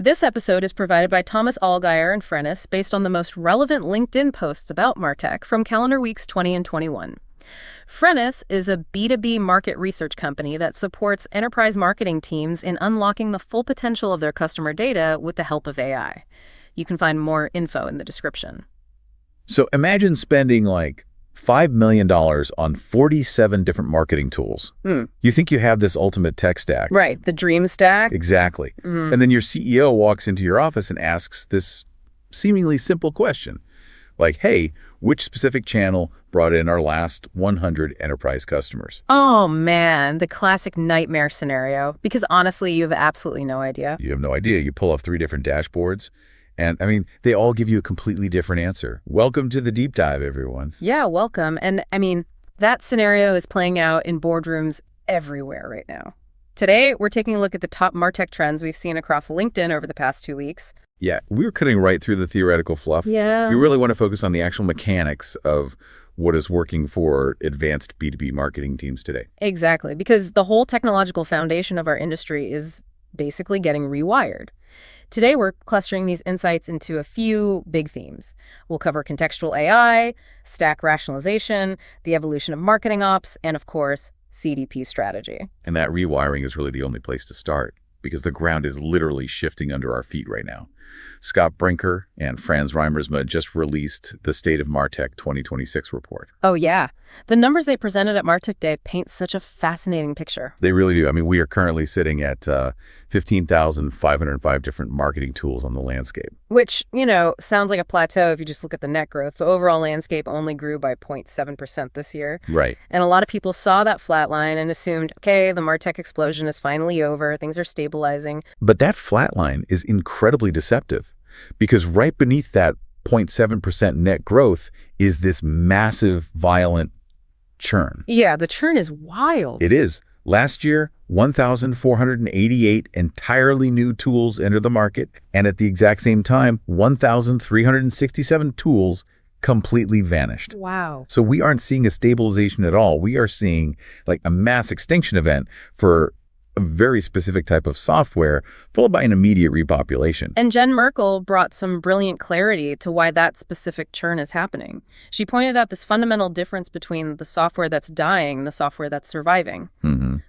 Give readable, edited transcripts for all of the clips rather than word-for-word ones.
This episode is provided by Thomas Allgaier and Frennis based on the most relevant LinkedIn posts about MarTech from calendar weeks 20 and 21. Frennis is a B2B market research company that supports enterprise marketing teams in unlocking the full potential of their customer data with the help of AI. You can find more info in the description. So imagine spending like $5 million on 47 different marketing tools. You think you have this ultimate tech stack. Right, the dream stack. Exactly. And then your CEO walks into your office and asks this seemingly simple question. Like, hey, which specific channel brought in our last 100 enterprise customers? Oh, man, the classic nightmare scenario. Because honestly, you have absolutely no idea. You have no idea. You pull off 3 different dashboards. And, they all give you a completely different answer. Welcome to the deep dive, everyone. Yeah, welcome. And, that scenario is playing out in boardrooms everywhere right now. Today, we're taking a look at the top MarTech trends we've seen across LinkedIn over the past 2 weeks. Yeah, we're cutting right through the theoretical fluff. Yeah. We really want to focus on the actual mechanics of what is working for advanced B2B marketing teams today. Exactly, because the whole technological foundation of our industry is basically getting rewired. Today, we're clustering these insights into a few big themes. We'll cover contextual AI, stack rationalization, the evolution of marketing ops, and of course, CDP strategy. And that rewiring is really the only place to start, because the ground is literally shifting under our feet right now. Scott Brinker and Franz Reimersma just released the State of MarTech 2026 report. Oh, yeah. The numbers they presented at MarTech Day paint such a fascinating picture. They really do. We are currently sitting at 15,505 different marketing tools on the landscape. Which, sounds like a plateau if you just look at the net growth. The overall landscape only grew by 0.7% this year. Right. And a lot of people saw that flat line and assumed, okay, the MarTech explosion is finally over, things are stabilizing. But that flat line is incredibly deceptive, because right beneath that 0.7% net growth is this massive, violent churn. Yeah, the churn is wild. It is. Last year, 1,488 entirely new tools entered the market, and at the exact same time, 1,367 tools completely vanished. Wow. So we aren't seeing a stabilization at all. We are seeing like a mass extinction event for a very specific type of software, followed by an immediate repopulation. And Jen Merkel brought some brilliant clarity to why that specific churn is happening. She pointed out this fundamental difference between the software that's dying and the software that's surviving.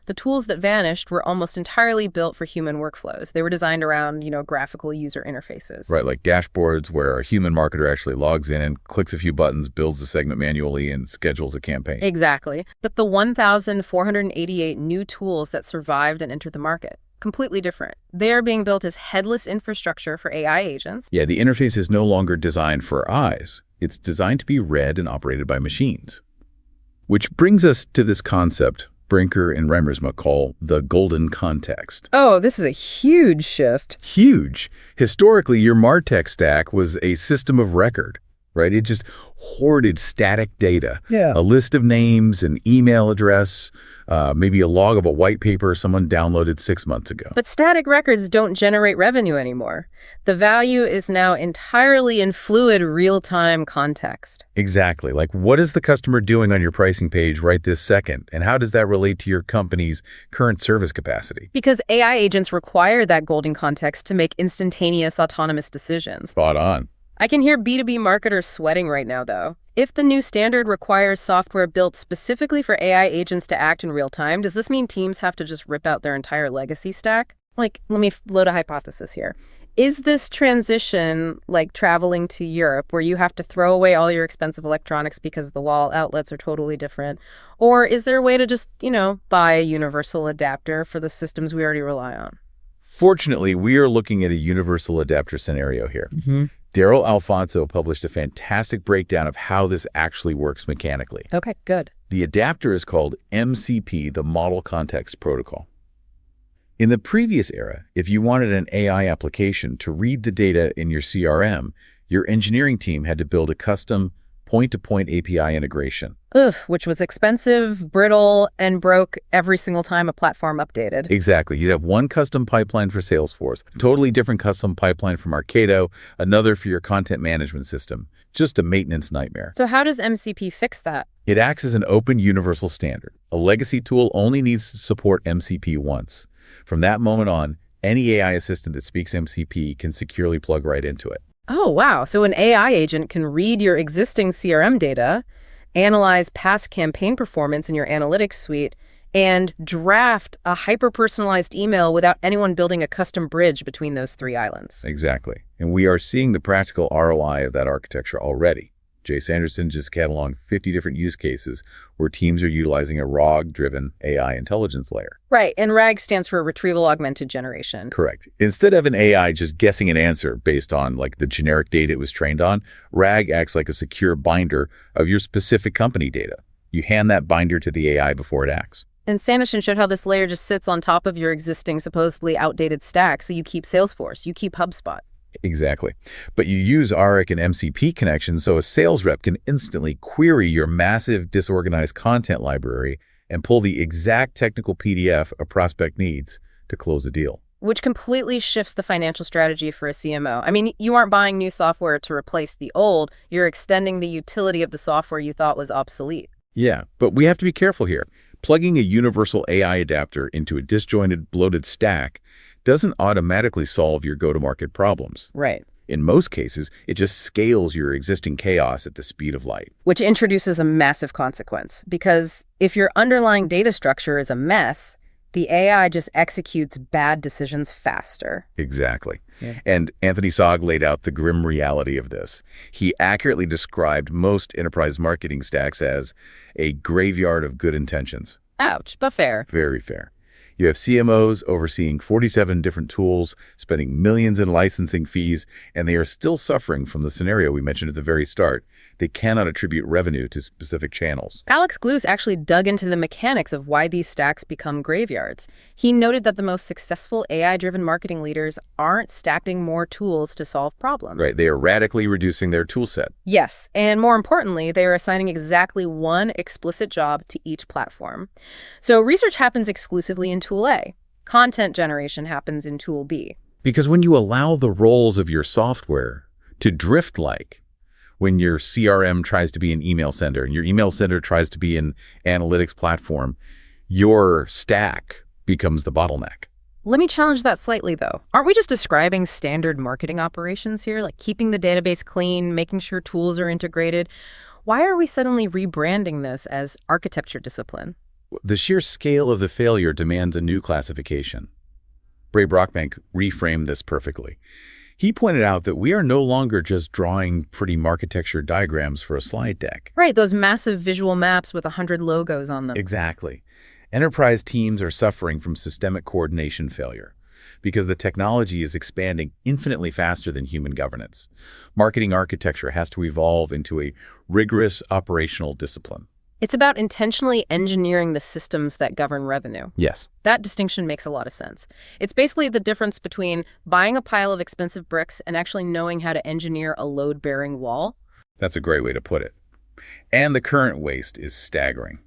The tools that vanished were almost entirely built for human workflows. They were designed around, graphical user interfaces. Right, like dashboards where a human marketer actually logs in and clicks a few buttons, builds a segment manually, and schedules a campaign. Exactly. But the 1,488 new tools that survived and entered the market, completely different. They are being built as headless infrastructure for AI agents. Yeah, the interface is no longer designed for eyes. It's designed to be read and operated by machines. Which brings us to this concept Brinker and Reimersma call the golden context. Oh, this is a huge shift. Huge. Historically, your MarTech stack was a system of record, right? It just hoarded static data. Yeah. A list of names, an email address, maybe a log of a white paper someone downloaded 6 months ago. But static records don't generate revenue anymore. The value is now entirely in fluid, real-time context. Exactly. Like, what is the customer doing on your pricing page right this second? And how does that relate to your company's current service capacity? Because AI agents require that golden context to make instantaneous autonomous decisions. Spot on. I can hear B2B marketers sweating right now, though. If the new standard requires software built specifically for AI agents to act in real time, does this mean teams have to just rip out their entire legacy stack? Let me load a hypothesis here. Is this transition like traveling to Europe, where you have to throw away all your expensive electronics because the wall outlets are totally different? Or is there a way to just, buy a universal adapter for the systems we already rely on? Fortunately, we are looking at a universal adapter scenario here. Daryl Alfonso published a fantastic breakdown of how this actually works mechanically. Okay, good. The adapter is called MCP, the Model Context Protocol. In the previous era, if you wanted an AI application to read the data in your CRM, your engineering team had to build a custom point-to-point API integration. Which was expensive, brittle, and broke every single time a platform updated. Exactly. You'd have one custom pipeline for Salesforce, a totally different custom pipeline from Arcado, another for your content management system. Just a maintenance nightmare. So how does MCP fix that? It acts as an open universal standard. A legacy tool only needs to support MCP once. From that moment on, Any AI assistant that speaks MCP can securely plug right into it. Oh, wow. So an AI agent can read your existing CRM data, analyze past campaign performance in your analytics suite, and draft a hyper-personalized email without anyone building a custom bridge between those three islands. Exactly. And we are seeing the practical ROI of that architecture already. Jay Sanderson just cataloged 50 different use cases where teams are utilizing a RAG-driven AI intelligence layer. Right, and RAG stands for Retrieval Augmented Generation. Correct. Instead of an AI just guessing an answer based on the generic data it was trained on, RAG acts like a secure binder of your specific company data. You hand that binder to the AI before it acts. And Sanderson showed how this layer just sits on top of your existing supposedly outdated stack, so you keep Salesforce, you keep HubSpot. Exactly. But you use ARIC and MCP connections so a sales rep can instantly query your massive disorganized content library and pull the exact technical PDF a prospect needs to close a deal. Which completely shifts the financial strategy for a CMO. I mean, you aren't buying new software to replace the old, you're extending the utility of the software you thought was obsolete. Yeah, but we have to be careful here. Plugging a universal AI adapter into a disjointed, bloated stack doesn't automatically solve your go-to-market problems. Right. In most cases, it just scales your existing chaos at the speed of light. Which introduces a massive consequence, because if your underlying data structure is a mess, the AI just executes bad decisions faster. Exactly. Yeah. And Anthony Sogg laid out the grim reality of this. He accurately described most enterprise marketing stacks as a graveyard of good intentions. Ouch, but fair. Very fair. You have CMOs overseeing 47 different tools, spending millions in licensing fees, and they are still suffering from the scenario we mentioned at the very start. They cannot attribute revenue to specific channels. Alex Gluse actually dug into the mechanics of why these stacks become graveyards. He noted that the most successful AI-driven marketing leaders aren't stacking more tools to solve problems. Right, they are radically reducing their tool set. Yes, and more importantly, they are assigning exactly one explicit job to each platform. So research happens exclusively in Tool A. Content generation happens in Tool B. Because when you allow the roles of your software to drift when your CRM tries to be an email sender and your email sender tries to be an analytics platform, your stack becomes the bottleneck. Let me challenge that slightly, though. Aren't we just describing standard marketing operations here, like keeping the database clean, making sure tools are integrated? Why are we suddenly rebranding this as architecture discipline? The sheer scale of the failure demands a new classification. Bray Brockbank reframed this perfectly. He pointed out that we are no longer just drawing pretty architecture diagrams for a slide deck. Right, those massive visual maps with 100 logos on them. Exactly. Enterprise teams are suffering from systemic coordination failure because the technology is expanding infinitely faster than human governance. Marketing architecture has to evolve into a rigorous operational discipline. It's about intentionally engineering the systems that govern revenue. Yes. That distinction makes a lot of sense. It's basically the difference between buying a pile of expensive bricks and actually knowing how to engineer a load-bearing wall. That's a great way to put it. And the current waste is staggering.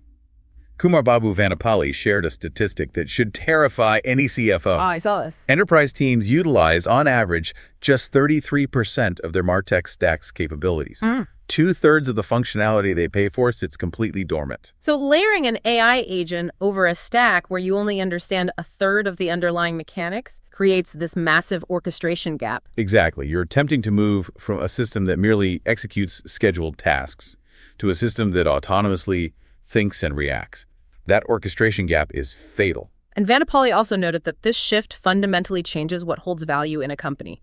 Kumar Babu Vanapalli shared a statistic that should terrify any CFO. I saw this. Enterprise teams utilize, on average, just 33% of their MarTech stack's capabilities. 2/3 of the functionality they pay for sits completely dormant. So layering an AI agent over a stack where you only understand a third of the underlying mechanics creates this massive orchestration gap. Exactly. You're attempting to move from a system that merely executes scheduled tasks to a system that autonomously thinks and reacts. That orchestration gap is fatal. And Vanapalli also noted that this shift fundamentally changes what holds value in a company.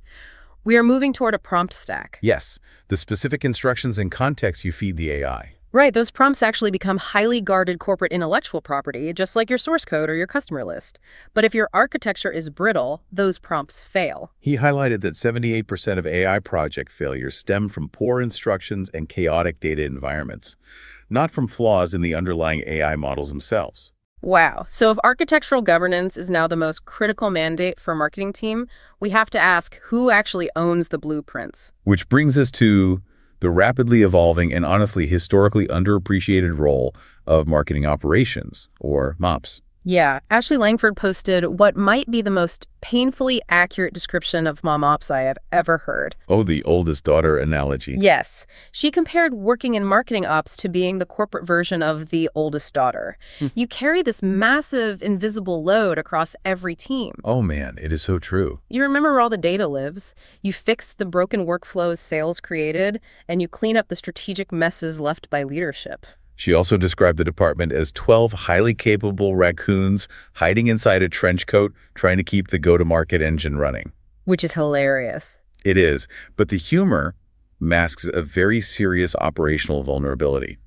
We are moving toward a prompt stack. Yes, the specific instructions and context you feed the AI. Right, those prompts actually become highly guarded corporate intellectual property, just like your source code or your customer list. But if your architecture is brittle, those prompts fail. He highlighted that 78% of AI project failures stem from poor instructions and chaotic data environments, not from flaws in the underlying AI models themselves. Wow. So if architectural governance is now the most critical mandate for a marketing team, we have to ask who actually owns the blueprints. Which brings us to the rapidly evolving and honestly historically underappreciated role of marketing operations, or MOPS. Yeah, Ashley Langford posted what might be the most painfully accurate description of mom ops I have ever heard. Oh, the oldest daughter analogy. Yes, she compared working in marketing ops to being the corporate version of the oldest daughter. You carry this massive invisible load across every team. Oh man, it is so true. You remember where all the data lives, you fix the broken workflows sales created, and you clean up the strategic messes left by leadership. She also described the department as 12 highly capable raccoons hiding inside a trench coat trying to keep the go-to-market engine running. Which is hilarious. It is, but the humor masks a very serious operational vulnerability.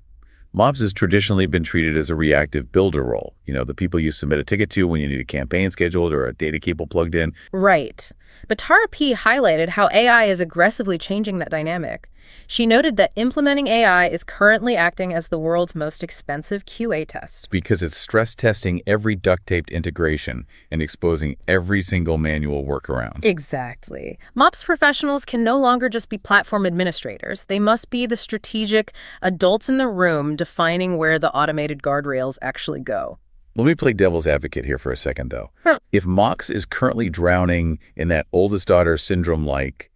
Mobs has traditionally been treated as a reactive builder role. You know, the people you submit a ticket to when you need a campaign scheduled or a data cable plugged in. Right. But Tara P. highlighted how AI is aggressively changing that dynamic. She noted that implementing AI is currently acting as the world's most expensive QA test. Because it's stress testing every duct-taped integration and exposing every single manual workaround. Exactly. MOPS professionals can no longer just be platform administrators. They must be the strategic adults in the room defining where the automated guardrails actually go. Let me play devil's advocate here for a second, though. Huh. If Mox is currently drowning in that oldest daughter syndrome, like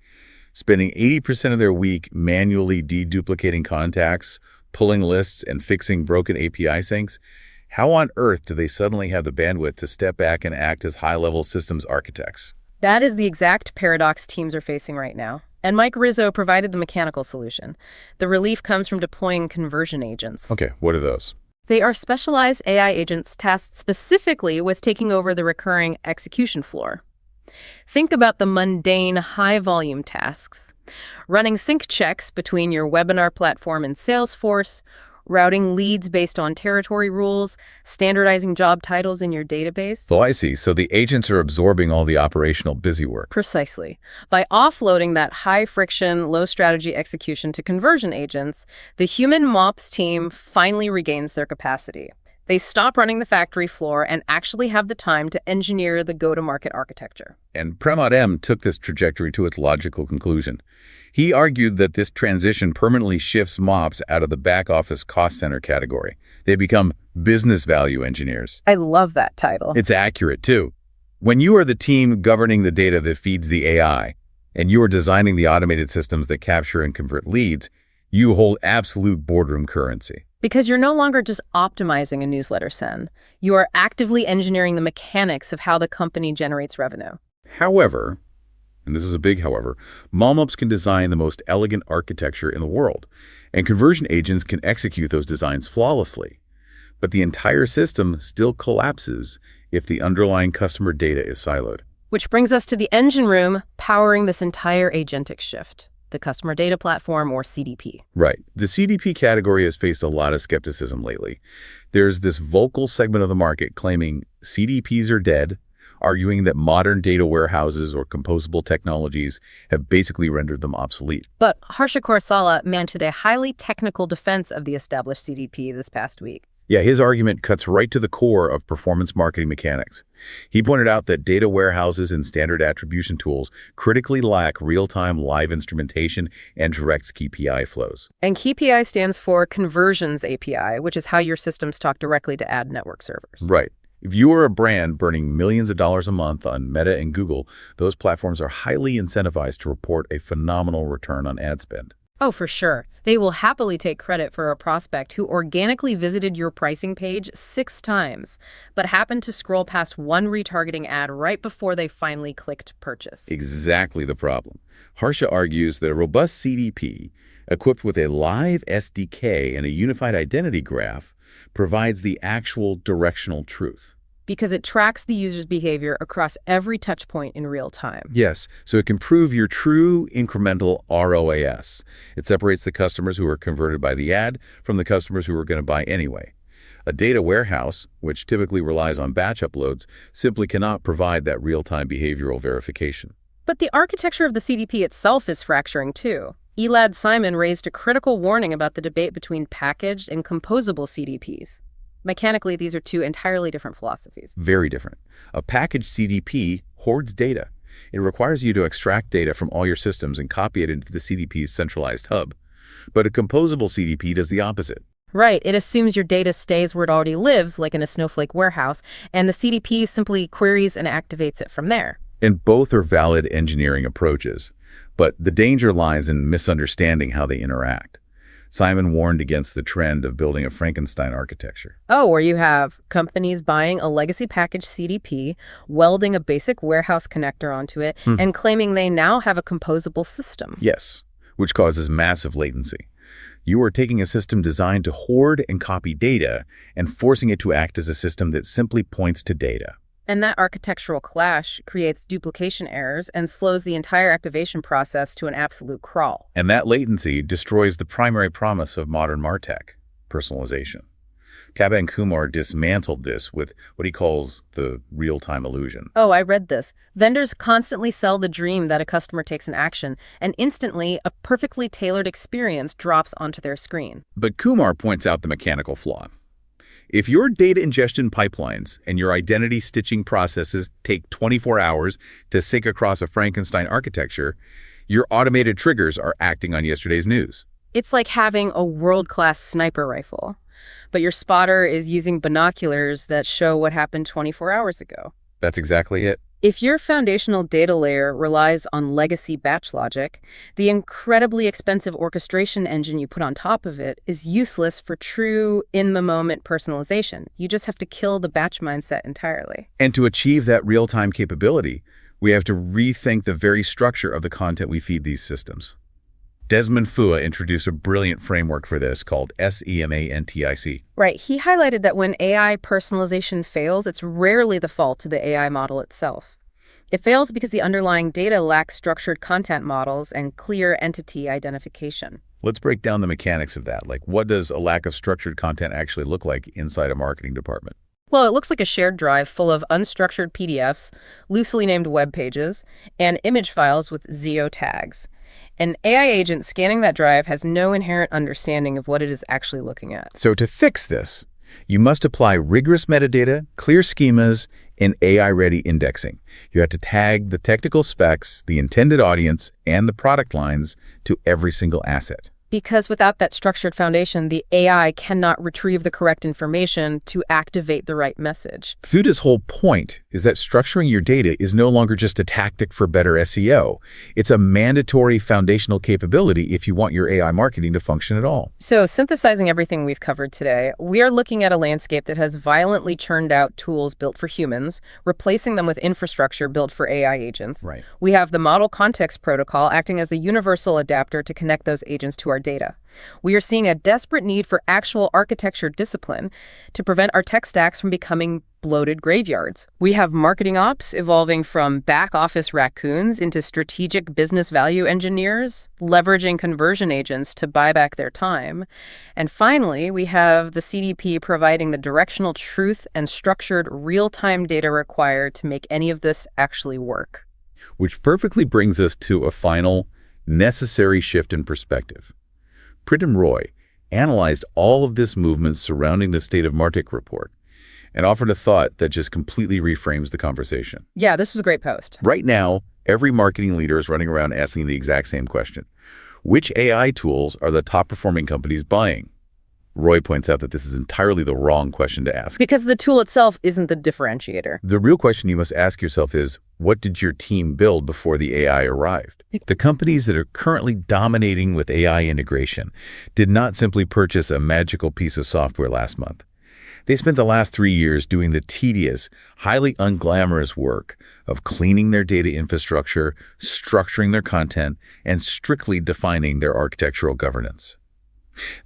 spending 80% of their week manually deduplicating contacts, pulling lists, and fixing broken API syncs, how on earth do they suddenly have the bandwidth to step back and act as high-level systems architects? That is the exact paradox teams are facing right now. And Mike Rizzo provided the mechanical solution. The relief comes from deploying conversion agents. Okay, what are those? They are specialized AI agents tasked specifically with taking over the recurring execution floor. Think about the mundane, high-volume tasks. Running sync checks between your webinar platform and Salesforce, routing leads based on territory rules, standardizing job titles in your database. Oh, I see. So the agents are absorbing all the operational busy work. Precisely. By offloading that high-friction, low-strategy execution to conversion agents, the human MOPS team finally regains their capacity. They stop running the factory floor and actually have the time to engineer the go-to-market architecture. And Pramod M. took this trajectory to its logical conclusion. He argued that this transition permanently shifts MOPS out of the back-office cost center category. They become business value engineers. I love that title. It's accurate, too. When you are the team governing the data that feeds the AI, and you are designing the automated systems that capture and convert leads, you hold absolute boardroom currency. Because you're no longer just optimizing a newsletter send. You are actively engineering the mechanics of how the company generates revenue. However, and this is a big however, MOMOps can design the most elegant architecture in the world, and conversion agents can execute those designs flawlessly. But the entire system still collapses if the underlying customer data is siloed. Which brings us to the engine room powering this entire agentic shift. The Customer Data Platform, or CDP. Right. The CDP category has faced a lot of skepticism lately. There's this vocal segment of the market claiming CDPs are dead, arguing that modern data warehouses or composable technologies have basically rendered them obsolete. But Harsha Korsala mounted a highly technical defense of the established CDP this past week. Yeah, his argument cuts right to the core of performance marketing mechanics. He pointed out that data warehouses and standard attribution tools critically lack real-time live instrumentation and direct KPI flows. And KPI stands for Conversions API, which is how your systems talk directly to ad network servers. Right. If you are a brand burning millions of dollars a month on Meta and Google, those platforms are highly incentivized to report a phenomenal return on ad spend. Oh, for sure. They will happily take credit for a prospect who organically visited your pricing page 6 times, but happened to scroll past one retargeting ad right before they finally clicked purchase. Exactly the problem. Harsha argues that a robust CDP, equipped with a live SDK and a unified identity graph, provides the actual directional truth. Because it tracks the user's behavior across every touch point in real time. Yes, so it can prove your true incremental ROAS. It separates the customers who are converted by the ad from the customers who are going to buy anyway. A data warehouse, which typically relies on batch uploads, simply cannot provide that real-time behavioral verification. But the architecture of the CDP itself is fracturing too. Elad Simon raised a critical warning about the debate between packaged and composable CDPs. Mechanically, these are 2 entirely different philosophies. Very different. A packaged CDP hoards data. It requires you to extract data from all your systems and copy it into the CDP's centralized hub. But a composable CDP does the opposite. Right. It assumes your data stays where it already lives, like in a Snowflake warehouse, and the CDP simply queries and activates it from there. And both are valid engineering approaches, but the danger lies in misunderstanding how they interact. Simon warned against the trend of building a Frankenstein architecture. Oh, where you have companies buying a legacy package CDP, welding a basic warehouse connector onto it, and claiming they now have a composable system. Yes, which causes massive latency. You are taking a system designed to hoard and copy data and forcing it to act as a system that simply points to data. And that architectural clash creates duplication errors and slows the entire activation process to an absolute crawl. And that latency destroys the primary promise of modern MarTech, personalization. Kaba and Kumar dismantled this with what he calls the real-time illusion. Oh, I read this. Vendors constantly sell the dream that a customer takes an action, and instantly a perfectly tailored experience drops onto their screen. But Kumar points out the mechanical flaw. If your data ingestion pipelines and your identity stitching processes take 24 hours to sync across a Frankenstein architecture, your automated triggers are acting on yesterday's news. It's like having a world-class sniper rifle, but your spotter is using binoculars that show what happened 24 hours ago. That's exactly it. If your foundational data layer relies on legacy batch logic, the incredibly expensive orchestration engine you put on top of it is useless for true in-the-moment personalization. You just have to kill the batch mindset entirely. And to achieve that real-time capability, we have to rethink the very structure of the content we feed these systems. Desmond Fua introduced a brilliant framework for this called SEMANTIC. Right. He highlighted that when AI personalization fails, it's rarely the fault of the AI model itself. It fails because the underlying data lacks structured content models and clear entity identification. Let's break down the mechanics of that. Like, what does a lack of structured content actually look like inside a marketing department? Well, it looks like a shared drive full of unstructured PDFs, loosely named web pages, and image files with ZO tags. An AI agent scanning that drive has no inherent understanding of what it is actually looking at. So to fix this, you must apply rigorous metadata, clear schemas, and AI-ready indexing. You have to tag the technical specs, the intended audience, and the product lines to every single asset. Because without that structured foundation, the AI cannot retrieve the correct information to activate the right message. Fuda's whole point is that structuring your data is no longer just a tactic for better SEO. It's a mandatory foundational capability if you want your AI marketing to function at all. So, synthesizing everything we've covered today, we are looking at a landscape that has violently churned out tools built for humans, replacing them with infrastructure built for AI agents. Right. We have the model context protocol acting as the universal adapter to connect those agents to our data. We are seeing a desperate need for actual architecture discipline to prevent our tech stacks from becoming bloated graveyards. We have marketing ops evolving from back office raccoons into strategic business value engineers, leveraging conversion agents to buy back their time. And finally, we have the CDP providing the directional truth and structured real-time data required to make any of this actually work. Which perfectly brings us to a final, necessary shift in perspective. Pritam Roy analyzed all of this movement surrounding the State of MarTech report and offered a thought that just completely reframes the conversation. Yeah, this was a great post. Right now, every marketing leader is running around asking the exact same question. Which AI tools are the top-performing companies buying? Roy points out that this is entirely the wrong question to ask. Because the tool itself isn't the differentiator. The real question you must ask yourself is, what did your team build before the AI arrived? The companies that are currently dominating with AI integration did not simply purchase a magical piece of software last month. They spent the last 3 years doing the tedious, highly unglamorous work of cleaning their data infrastructure, structuring their content, and strictly defining their architectural governance.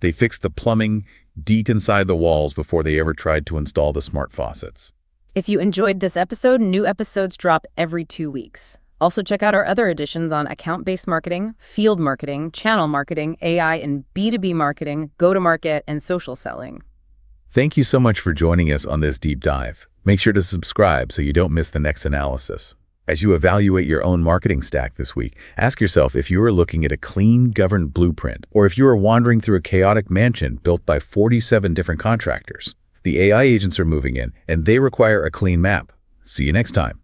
They fixed the plumbing deep inside the walls before they ever tried to install the smart faucets. If you enjoyed this episode, new episodes drop every 2 weeks. Also check out our other editions on account-based marketing, field marketing, channel marketing, AI and B2B marketing, go-to-market, and social selling. Thank you so much for joining us on this deep dive. Make sure to subscribe so you don't miss the next analysis. As you evaluate your own marketing stack this week, ask yourself if you are looking at a clean, governed blueprint, or if you are wandering through a chaotic mansion built by 47 different contractors. The AI agents are moving in, and they require a clean map. See you next time.